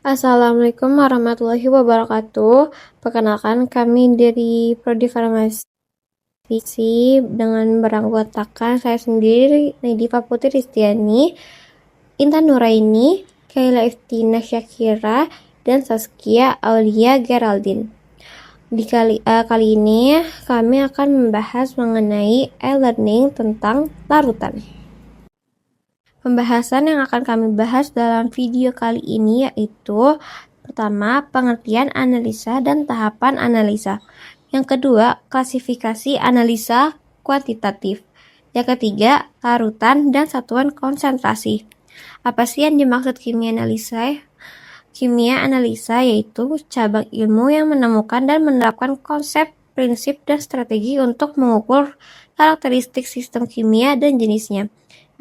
Assalamualaikum warahmatullahi wabarakatuh. Perkenalkan kami dari Prodi Farmasi dengan beranggotakan saya sendiri, Nadifa Putri Ristiani, Intan Nuraini, Kaila Iftina Syakira, dan Saskia Aulia Geraldine. Di kali ini kami akan membahas mengenai e-learning tentang larutan. Pembahasan yang akan kami bahas dalam video kali ini yaitu pertama, pengertian analisa dan tahapan analisa. Yang kedua, klasifikasi analisa kuantitatif. Yang ketiga, larutan dan satuan konsentrasi. Apa sih yang dimaksud kimia analisa? Kimia analisa yaitu cabang ilmu yang menemukan dan menerapkan konsep, prinsip, dan strategi untuk mengukur karakteristik sistem kimia dan jenisnya.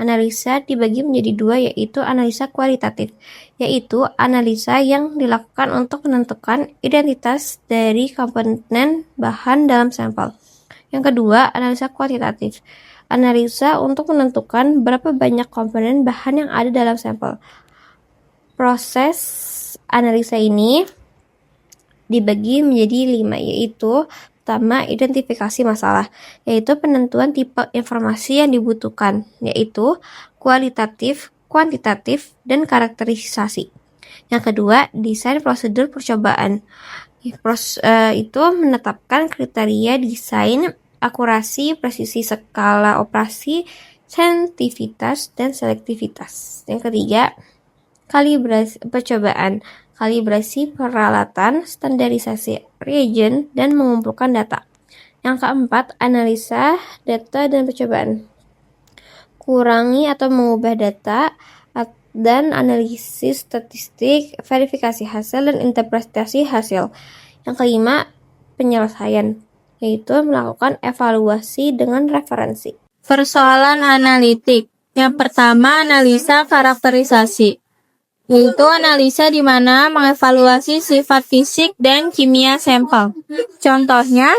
Analisa dibagi menjadi dua, yaitu analisa kualitatif, yaitu analisa yang dilakukan untuk menentukan identitas dari komponen bahan dalam sampel. Yang kedua, analisa kuantitatif, analisa untuk menentukan berapa banyak komponen bahan yang ada dalam sampel. Proses analisa ini dibagi menjadi 5, yaitu pertama, identifikasi masalah, yaitu penentuan tipe informasi yang dibutuhkan, yaitu kualitatif, kuantitatif, dan karakterisasi. Yang kedua, desain prosedur percobaan. Itu menetapkan kriteria desain, akurasi, presisi skala operasi, sensitivitas, dan selektivitas. Yang ketiga, kalibrasi percobaan, kalibrasi peralatan, standarisasi reagen, dan mengumpulkan data. Yang keempat, analisa data dan percobaan. Kurangi atau mengubah data dan analisis statistik, verifikasi hasil, dan interpretasi hasil. Yang kelima, penyelesaian, yaitu melakukan evaluasi dengan referensi. Persoalan analitik. Yang pertama, analisa karakterisasi, yaitu analisa di mana mengevaluasi sifat fisik dan kimia sampel. Contohnya,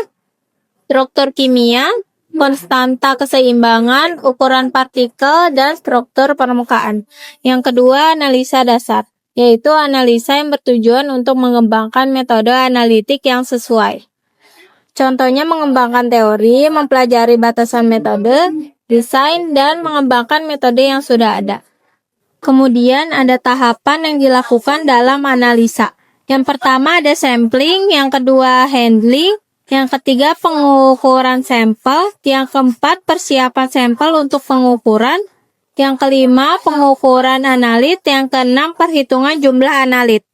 struktur kimia, konstanta keseimbangan, ukuran partikel, dan struktur permukaan. Yang kedua, analisa dasar, yaitu analisa yang bertujuan untuk mengembangkan metode analitik yang sesuai. Contohnya mengembangkan teori, mempelajari batasan metode, desain, dan mengembangkan metode yang sudah ada. Kemudian ada tahapan yang dilakukan dalam analisa. Yang pertama ada sampling, yang kedua handling, yang ketiga pengukuran sampel, yang keempat persiapan sampel untuk pengukuran, yang kelima pengukuran analit, yang keenam perhitungan jumlah analit.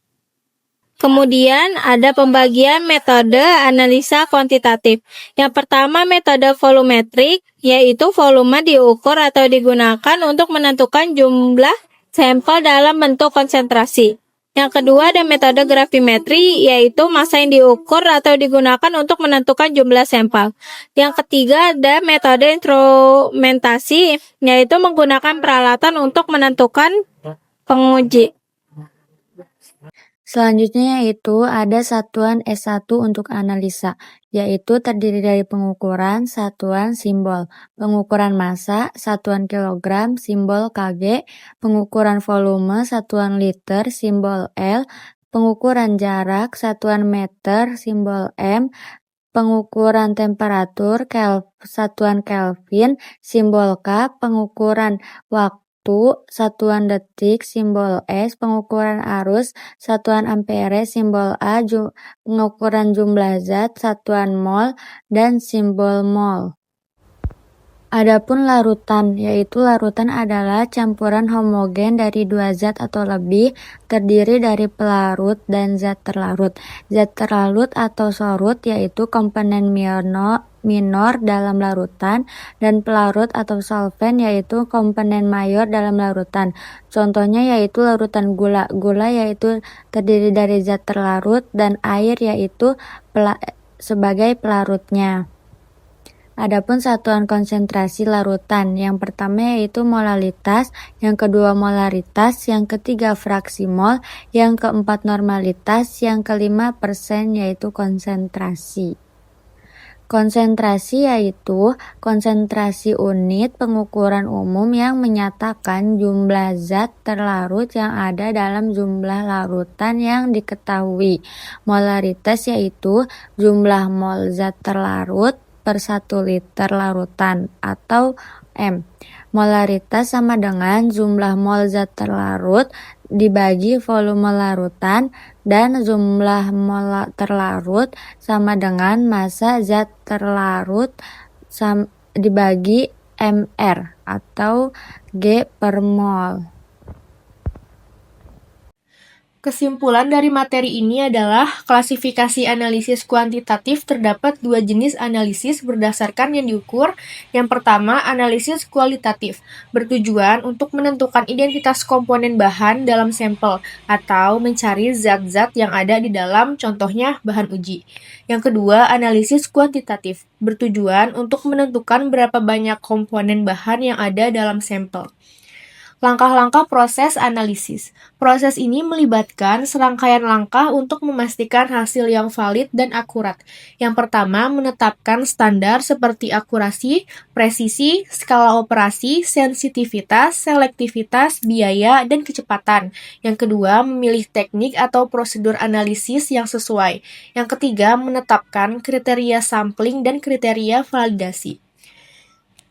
Kemudian ada pembagian metode analisa kuantitatif. Yang pertama metode volumetrik, yaitu volume diukur atau digunakan untuk menentukan jumlah sampel dalam bentuk konsentrasi. Yang kedua ada metode gravimetri, yaitu massa yang diukur atau digunakan untuk menentukan jumlah sampel. Yang ketiga ada metode instrumentasi, yaitu menggunakan peralatan untuk menentukan penguji. Selanjutnya yaitu ada satuan S1 untuk analisa, yaitu terdiri dari pengukuran, satuan, simbol, pengukuran massa, satuan kilogram, simbol kg, pengukuran volume, satuan liter, simbol L, pengukuran jarak, satuan meter, simbol M, pengukuran temperatur, satuan Kelvin, simbol K, pengukuran waktu, satuan detik, simbol S, pengukuran arus, satuan ampere, simbol A, pengukuran jumlah zat, satuan mol, dan simbol mol. Adapun larutan, yaitu larutan adalah campuran homogen dari dua zat atau lebih, terdiri dari pelarut dan zat terlarut. Zat terlarut atau sorut yaitu komponen minor dalam larutan, dan pelarut atau solvent yaitu komponen mayor dalam larutan. Contohnya yaitu larutan gula. Gula yaitu terdiri dari zat terlarut dan air yaitu sebagai pelarutnya. Adapun satuan konsentrasi larutan, yang pertama yaitu molalitas, yang kedua molaritas, yang ketiga fraksi mol, yang keempat normalitas, yang kelima persen yaitu konsentrasi. Konsentrasi yaitu konsentrasi unit pengukuran umum yang menyatakan jumlah zat terlarut yang ada dalam jumlah larutan yang diketahui. Molaritas yaitu jumlah mol zat terlarut per 1 liter larutan atau M. Molaritas sama dengan jumlah mol zat terlarut dibagi volume larutan, dan jumlah mol terlarut sama dengan massa zat terlarut dibagi mR atau G per mol. Kesimpulan dari materi ini adalah klasifikasi analisis kuantitatif terdapat 2 jenis analisis berdasarkan yang diukur. Yang pertama, analisis kualitatif, bertujuan untuk menentukan identitas komponen bahan dalam sampel atau mencari zat-zat yang ada di dalam, contohnya bahan uji. Yang kedua, analisis kuantitatif, bertujuan untuk menentukan berapa banyak komponen bahan yang ada dalam sampel. Langkah-langkah proses analisis. Proses ini melibatkan serangkaian langkah untuk memastikan hasil yang valid dan akurat. Yang pertama, menetapkan standar seperti akurasi, presisi, skala operasi, sensitivitas, selektivitas, biaya, dan kecepatan. Yang kedua, memilih teknik atau prosedur analisis yang sesuai. Yang ketiga, menetapkan kriteria sampling dan kriteria validasi.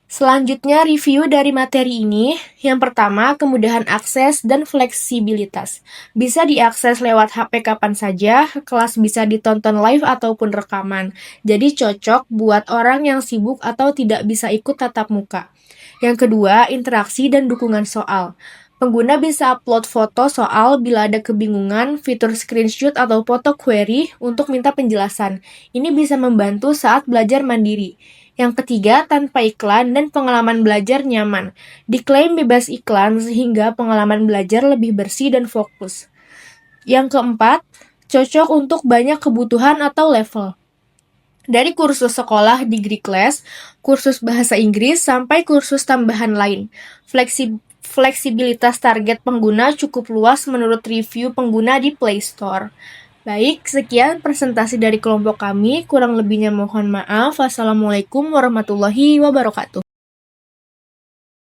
Selanjutnya, review dari materi ini. Yang pertama, kemudahan akses dan fleksibilitas. Bisa diakses lewat HP kapan saja, kelas bisa ditonton live ataupun rekaman. Jadi cocok buat orang yang sibuk atau tidak bisa ikut tatap muka. Yang kedua, interaksi dan dukungan soal. Pengguna bisa upload foto soal bila ada kebingungan, fitur screenshot atau foto query untuk minta penjelasan. Ini bisa membantu saat belajar mandiri. Yang ketiga, tanpa iklan dan pengalaman belajar nyaman. Diklaim bebas iklan sehingga pengalaman belajar lebih bersih dan fokus. Yang keempat, cocok untuk banyak kebutuhan atau level. Dari kursus sekolah degree class, kursus bahasa Inggris, sampai kursus tambahan lain. Fleksibilitas target pengguna cukup luas menurut review pengguna di Play Store. Baik, sekian presentasi dari kelompok kami. Kurang lebihnya mohon maaf. Wassalamualaikum warahmatullahi wabarakatuh.